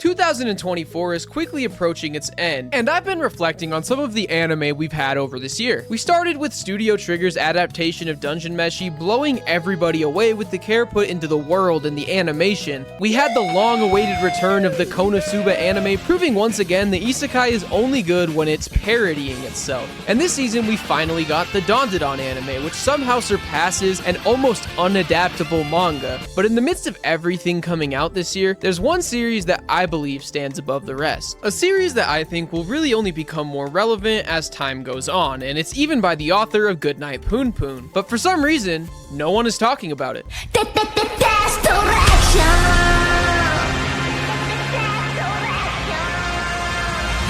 2024 is quickly approaching its end, and I've been reflecting on some of the anime we've had over this year. We started with Studio Trigger's adaptation of Dungeon Meshi blowing everybody away with the care put into the world and the animation. We had the long-awaited return of the Konosuba anime, proving once again the isekai is only good when it's parodying itself. And this season we finally got the Dandadan anime, which somehow surpasses an almost unadaptable manga. But in the midst of everything coming out this year, there's one series that I believe stands above the rest. A series that I think will really only become more relevant as time goes on, and it's even by the author of Goodnight Poon Poon. But for some reason, no one is talking about it.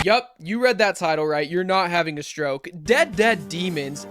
Yup, you read that title right, you're not having a stroke. Dead Demons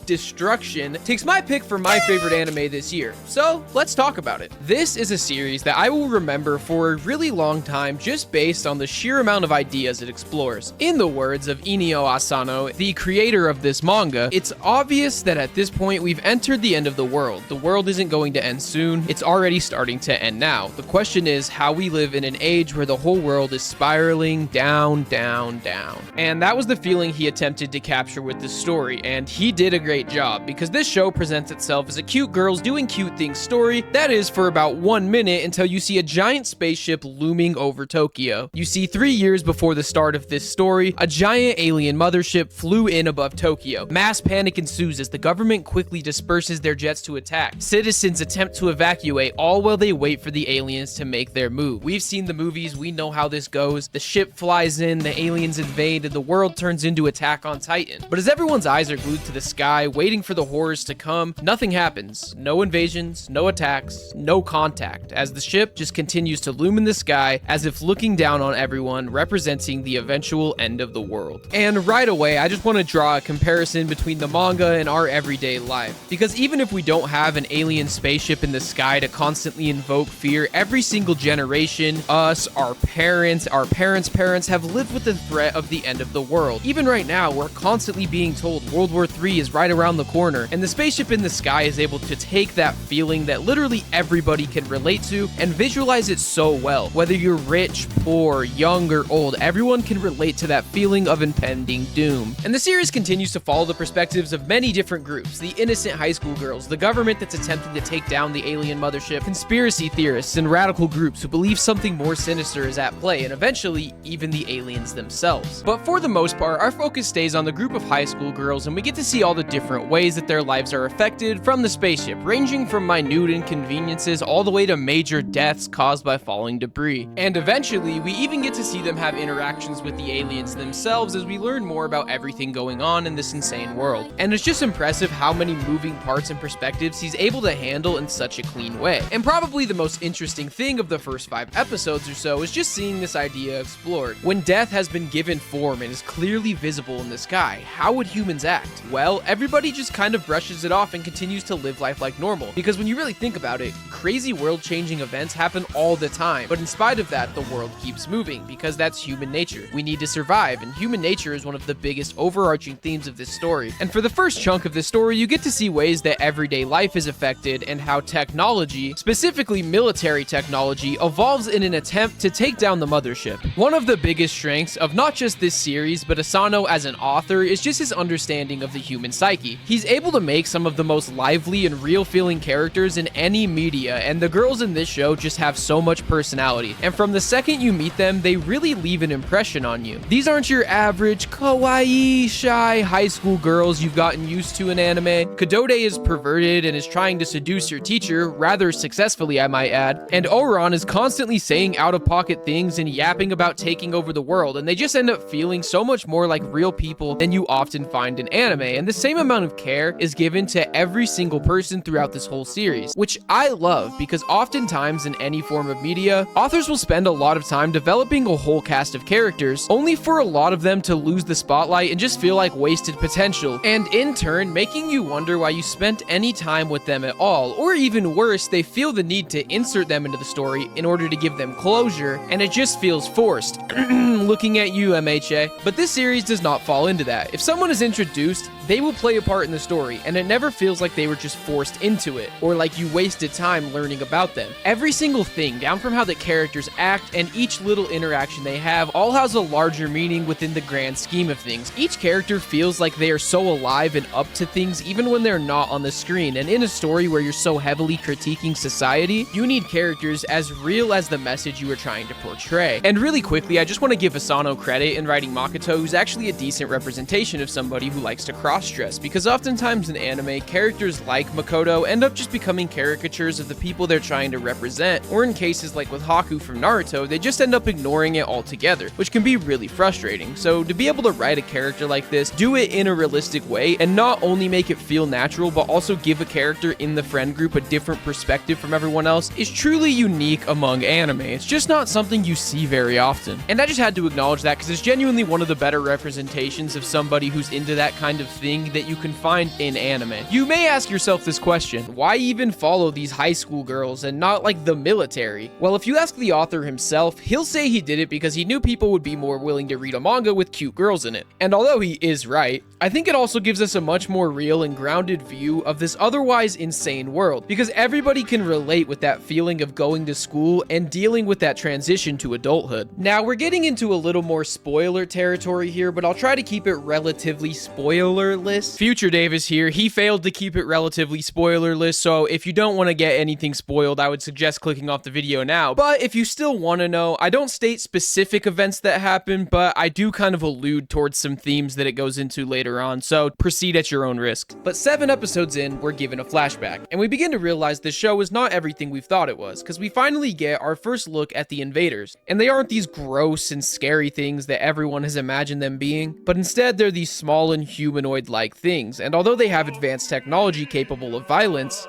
Destruction takes my pick for my favorite anime this year, so let's talk about it. This is a series that I will remember for a really long time just based on the sheer amount of ideas it explores. In the words of Inio Asano, the creator of this manga, it's obvious that at this point we've entered the end of the world. The world isn't going to end soon, it's already starting to end now. The question is how we live in an age where the whole world is spiraling down. And that was the feeling he attempted to capture with this story, and he did a great job, because this show presents itself as a cute girls doing cute things story that is for about 1 minute until you see a giant spaceship looming over Tokyo. You see 3 years before the start of this story, a giant alien mothership flew in above Tokyo. Mass panic ensues as the government quickly disperses their jets to attack. Citizens attempt to evacuate, all while they wait for the aliens to make their move. We've seen the movies, we know how this goes. The ship flies in, the aliens invade, and the world turns into Attack on Titan. But as everyone's eyes are glued to the sky, waiting for the horrors to come, nothing happens. No invasions, no attacks, no contact, as the ship just continues to loom in the sky as if looking down on everyone, representing the eventual end of the world. And right away, I just want to draw a comparison between the manga and our everyday life. Because even if we don't have an alien spaceship in the sky to constantly invoke fear, every single generation, us, our parents' parents have lived with the threat of the end of the world. Even right now, we're constantly being told World War III is right around the corner, and the spaceship in the sky is able to take that feeling that literally everybody can relate to and visualize it so well. Whether you're rich, poor, young, or old, everyone can relate to that feeling of impending doom. And the series continues to follow the perspectives of many different groups: the innocent high school girls, the government that's attempting to take down the alien mothership, conspiracy theorists, and radical groups who believe something more sinister is at play, and eventually even the aliens themselves. But for the most part, our focus stays on the group of high school girls, and we get to see all the different ways that their lives are affected from the spaceship, ranging from minute inconveniences all the way to major deaths caused by falling debris. And eventually, we even get to see them have interactions with the aliens themselves as we learn more about everything going on in this insane world. And it's just impressive how many moving parts and perspectives he's able to handle in such a clean way. And probably the most interesting thing of the first 5 episodes or so is just seeing this idea explored. When death has been given form and is clearly visible in the sky, how would humans act? Well, everybody just kind of brushes it off and continues to live life like normal. Because when you really think about it, crazy world-changing events happen all the time. But in spite of that, the world keeps moving, because that's human nature. We need to survive, and human nature is one of the biggest overarching themes of this story. And for the first chunk of this story, you get to see ways that everyday life is affected and how technology, specifically military technology, evolves in an attempt to take down the mothership. One of the biggest strengths of not just this series, but Asano as an author, is just his understanding of the human psyche. He's able to make some of the most lively and real-feeling characters in any media, and the girls in this show just have so much personality. And from the second you meet them, they really leave an impression on you. These aren't your average kawaii, shy high school girls you've gotten used to in anime. Kodode is perverted and is trying to seduce your teacher, rather successfully I might add, and Oran is constantly saying out-of-pocket things and yapping about taking over the world, and they just end up feeling so much more like real people than you often find in anime. And the same amount of care is given to every single person throughout this whole series, which I love, because oftentimes in any form of media, authors will spend a lot of time developing a whole cast of characters, only for a lot of them to lose the spotlight and just feel like wasted potential, and in turn making you wonder why you spent any time with them at all. Or even worse, they feel the need to insert them into the story in order to give them closure, and it just feels forced. Looking at you, MHA. But this series does not fall into that. If someone is introduced, they will play a part in the story, and it never feels like they were just forced into it, or like you wasted time learning about them. Every single thing, down from how the characters act and each little interaction they have, all has a larger meaning within the grand scheme of things. Each character feels like they are so alive and up to things even when they're not on the screen, and in a story where you're so heavily critiquing society, you need characters as real as the message you are trying to portray. And really quickly, I just want to give Asano credit in writing Makoto, who's actually a decent representation of somebody who likes to cross-dress, because oftentimes in anime, characters like Makoto end up just becoming caricatures of the people they're trying to represent, or in cases like with Haku from Naruto, they just end up ignoring it altogether, which can be really frustrating. So to be able to write a character like this, do it in a realistic way, and not only make it feel natural, but also give a character in the friend group a different perspective from everyone else, is truly unique among anime. It's just not something you see very often. And I just had to acknowledge that because it's genuinely one of the better representations of somebody who's into that kind of thing that you can find in anime. You may ask yourself this question: why even follow these high school girls and not like the military? Well, if you ask the author himself, he'll say he did it because he knew people would be more willing to read a manga with cute girls in it. And although he is right, I think it also gives us a much more real and grounded view of this otherwise insane world, because everybody can relate with that feeling of going to school and dealing with that transition to adulthood. Now, we're getting into a little more spoiler territory here, but I'll try to keep it relatively spoilerless. Future Davis here, he failed to keep it relatively spoilerless, so if you don't want to get anything spoiled, I would suggest clicking off the video now. But if you still want to know, I don't state specific events that happen, but I do kind of allude towards some themes that it goes into later on, so proceed at your own risk. But 7 episodes in, we're given a flashback, and we begin to realize this show is not everything we've thought it was, because we finally get our first look at the invaders. And they aren't these gross and scary things that everyone has imagined them being, but instead they're these small and humanoid-like things, and although they have advanced technology capable of violence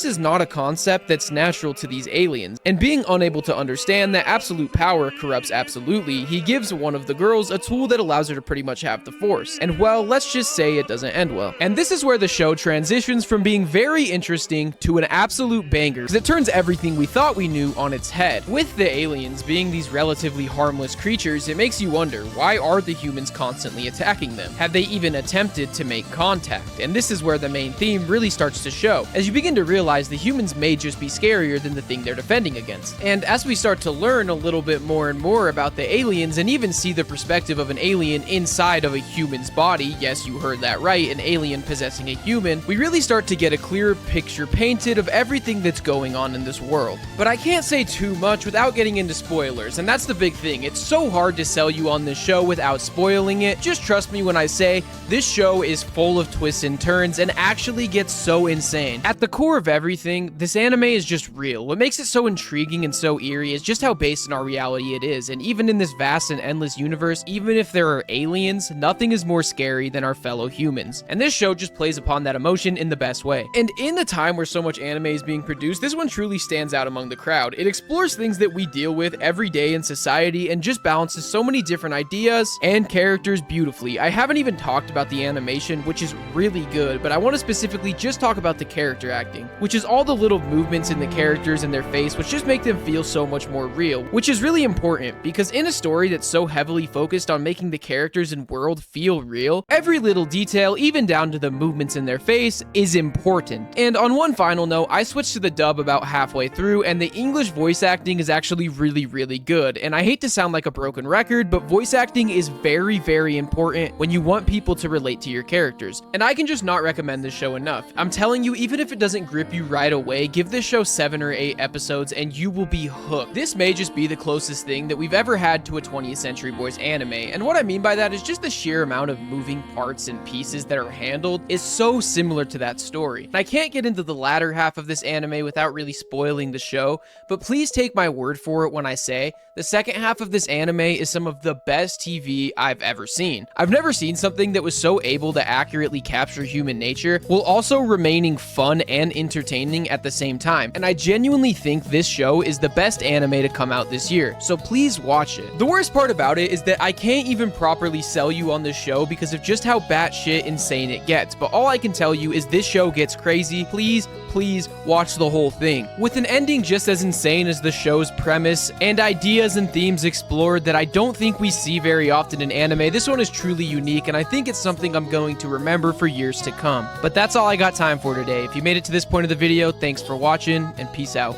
is not a concept that's natural to these aliens, and being unable to understand that absolute power corrupts absolutely, he gives one of the girls a tool that allows her to pretty much have the Force. And well, let's just say it doesn't end well. And this is where the show transitions from being very interesting to an absolute banger, because it turns everything we thought we knew on its head. With the aliens being these relatively harmless creatures, it makes you wonder, why are the humans constantly attacking them? Have they even attempted to make contact? And this is where the main theme really starts to show, as you begin to realize the humans may just be scarier than the thing they're defending against. And as we start to learn a little bit more and more about the aliens, and even see the perspective of an alien inside of a human's body, yes, you heard that right, an alien possessing a human, we really start to get a clearer picture painted of everything that's going on in this world. But I can't say too much without getting into spoilers, and that's the big thing. It's so hard to sell you on this show without spoiling it. Just trust me when I say this show is full of twists and turns and actually gets so insane. At the core of everything, this anime is just real. What makes it so intriguing and so eerie is just how based in our reality it is, and even in this vast and endless universe, even if there are aliens, nothing is more scary than our fellow humans. And this show just plays upon that emotion in the best way. And in the time where so much anime is being produced, this one truly stands out among the crowd. It explores things that we deal with every day in society and just balances so many different ideas and characters beautifully. I haven't even talked about the animation, which is really good, but I want to specifically just talk about the character acting, which is all the little movements in the characters in their face, which just make them feel so much more real, which is really important, because in a story that's so heavily focused on making the characters and world feel real, every little detail, even down to the movements in their face, is important. And on one final note, I switched to the dub about halfway through, and the English voice acting is actually really good. And I hate to sound like a broken record, but voice acting is very important when you want people to relate to your characters. And I can just not recommend this show enough. I'm telling you, even if it doesn't grip you right away, give this show 7 or 8 episodes and you will be hooked. This may just be the closest thing that we've ever had to a 20th Century Boys anime, and what I mean by that is just the sheer amount of moving parts and pieces that are handled is so similar to that story. And I can't get into the latter half of this anime without really spoiling the show, but please take my word for it when I say the second half of this anime is some of the best TV I've ever seen. I've never seen something that was so able to accurately capture human nature while also remaining fun and entertaining at the same time. And I genuinely think this show is the best anime to come out this year, so please watch it. The worst part about it is that I can't even properly sell you on this show because of just how batshit insane it gets, but all I can tell you is this show gets crazy. Please please watch the whole thing. With an ending just as insane as the show's premise and ideas and themes explored that I don't think we see very often in anime, this one is truly unique, and I think it's something I'm going to remember for years to come. But that's all I got time for today. If you made it to this point of the video, thanks for watching, and peace out.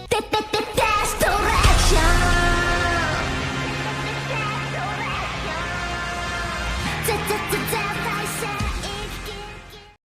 Destruction.